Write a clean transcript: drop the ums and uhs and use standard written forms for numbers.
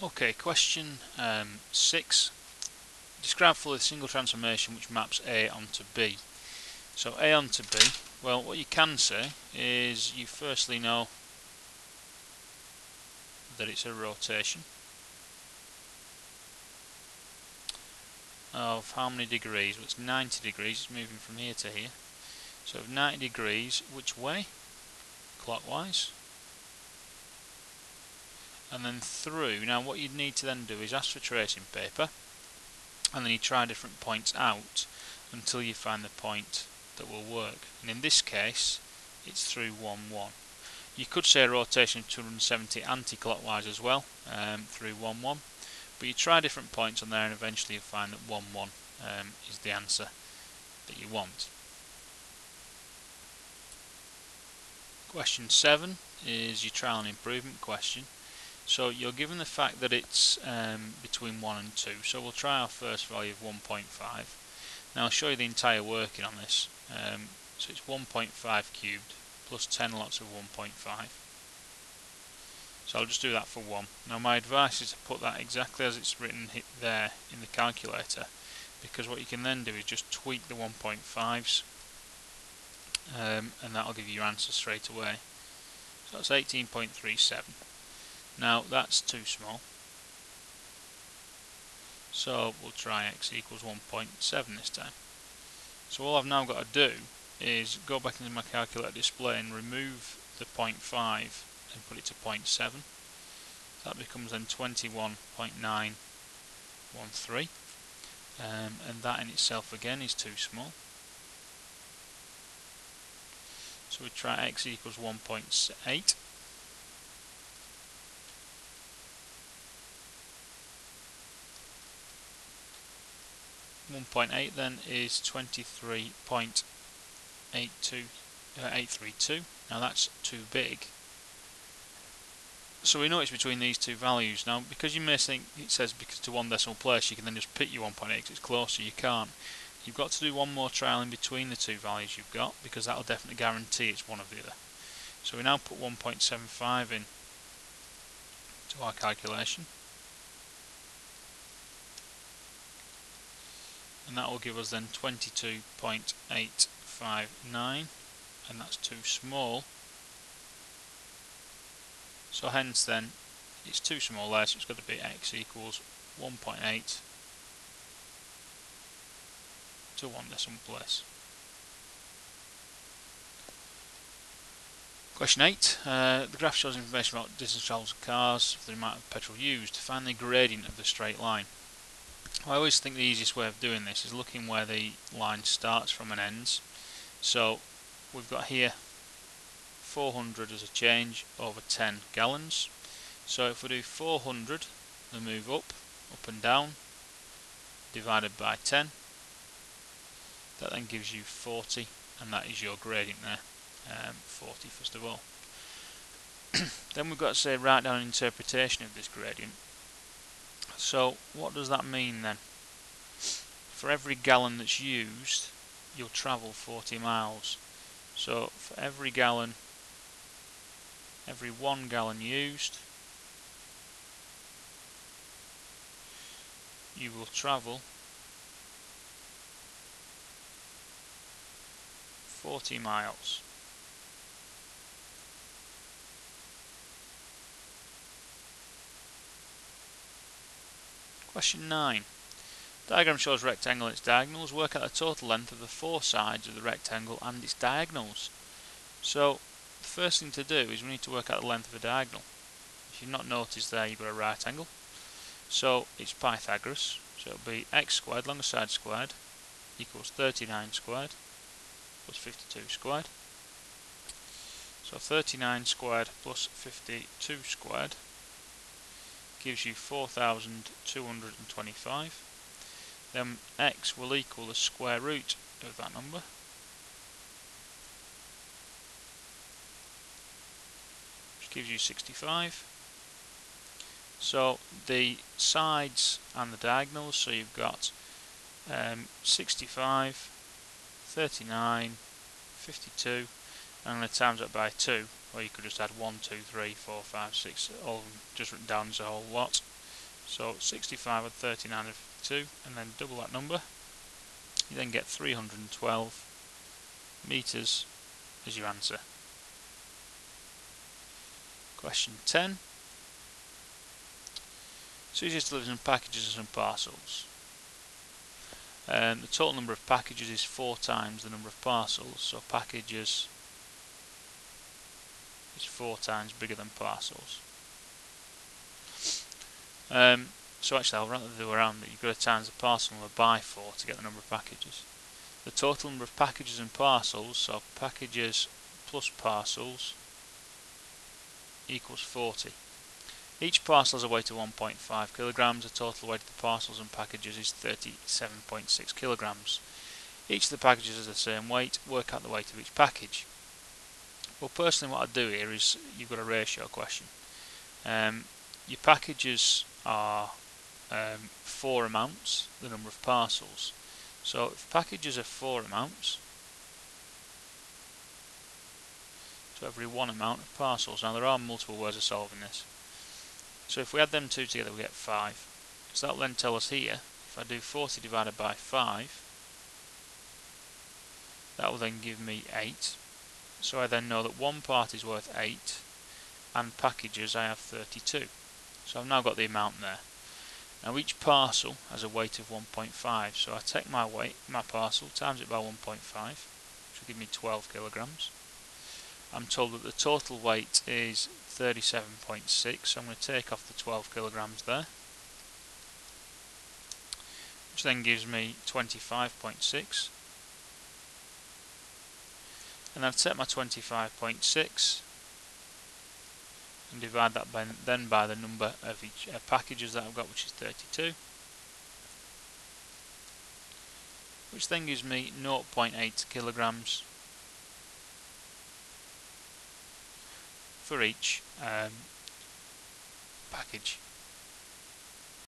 Okay, question 6. Describe fully the single transformation which maps A onto B. So A onto B, well, what you can say is you firstly know that it's a rotation of how many degrees? Well, it's 90 degrees, it's moving from here to here. So 90 degrees, which way? Clockwise. And then through. Now what you'd need to then do is ask for tracing paper, and then you try different points out until you find the point that will work. And in this case, it's through 1, 1. You could say a rotation of 270 anti-clockwise as well, through 1, 1. But you try different points on there and eventually you find that 1, 1 is the answer that you want. Question 7 is your trial and improvement question. So you're given the fact that it's between 1 and 2. So we'll try our first value of 1.5. Now I'll show you the entire working on this. So it's 1.5 cubed plus 10 lots of 1.5. So I'll just do that for 1. Now my advice is to put that exactly as it's written there in the calculator, because what you can then do is just tweak the 1.5s and that'll give you your answer straight away. So that's 18.37. Now that's too small, so we'll try x equals 1.7 this time. So all I've now got to do is go back into my calculator display and remove the 0.5 and put it to 0.7. That becomes then 21.913, and that in itself again is too small. So we try x equals 1.8. Then is 23.832. Now that's too big. So we know it's between these two values. Now because you may think it says because to one decimal place you can then just pick your 1.8 because it's closer, you can't. You've got to do one more trial in between the two values you've got, because that'll definitely guarantee it's one or the other. So we now put 1.75 in to our calculation, and that will give us then 22.859, and that's too small. So hence then it's too small there, so it's got to be x equals 1.8 to one decimal place. Question 8. The graph shows information about distance travelled of cars for the amount of petrol used. Find the gradient of the straight line. I always think the easiest way of doing this is looking where the line starts from and ends. So we've got here 400 as a change over 10 gallons. So if we do 400, the move up and down, divided by 10, that then gives you 40, and that is your gradient there, 40 first of all. Then we've got to say write down an interpretation of this gradient. So what does that mean then? For every gallon that's used, you'll travel 40 miles. So for every 1 gallon used, you will travel 40 miles. Question 9. Diagram shows rectangle and its diagonals. Work out the total length of the 4 sides of the rectangle and its diagonals. So the first thing to do is we need to work out the length of a diagonal. If you've not noticed there, you've got a right angle. So it's Pythagoras. So it'll be x squared longest side squared equals 39 squared plus 52 squared. So 39 squared plus 52 squared gives you 4,225. Then x will equal the square root of that number, which gives you 65. So the sides and the diagonals, so you've got 65, 39, 52, and I'm going to times that by 2, or you could just add 1, 2, 3, 4, 5, 6, all just written down as a whole lot. So 65 and 39 are 52, and then double that number. You then get 312 metres as your answer. Question 10. Susie delivers some packages and some parcels. The total number of packages is 4 times the number of parcels, so packages is 4 times bigger than parcels. So actually I'll rather do around that. You've got to times the parcel number by 4 to get the number of packages. The total number of packages and parcels, so packages plus parcels, equals 40. Each parcel has a weight of 1.5 kilograms. The total weight of the parcels and packages is 37.6 kilograms. Each of the packages has the same weight. Work out the weight of each package. Well, personally, what I do here is you've got a ratio question. Your packages are 4 amounts, the number of parcels. So if packages are 4 amounts, to every 1 amount of parcels. Now there are multiple ways of solving this. So if we add them two together we get 5. So that will then tell us here, if I do 40 divided by 5, that will then give me 8. So I then know that one part is worth 8 and packages I have 32. So I've now got the amount there. Now each parcel has a weight of 1.5, so I take my parcel, times it by 1.5, which will give me 12 kilograms. I'm told that the total weight is 37.6, so I'm going to take off the 12 kilograms there, which then gives me 25.6. And I've set my 25.6 and divide that then by the number of each packages that I've got, which is 32, which then gives me 0.8 kilograms for each package.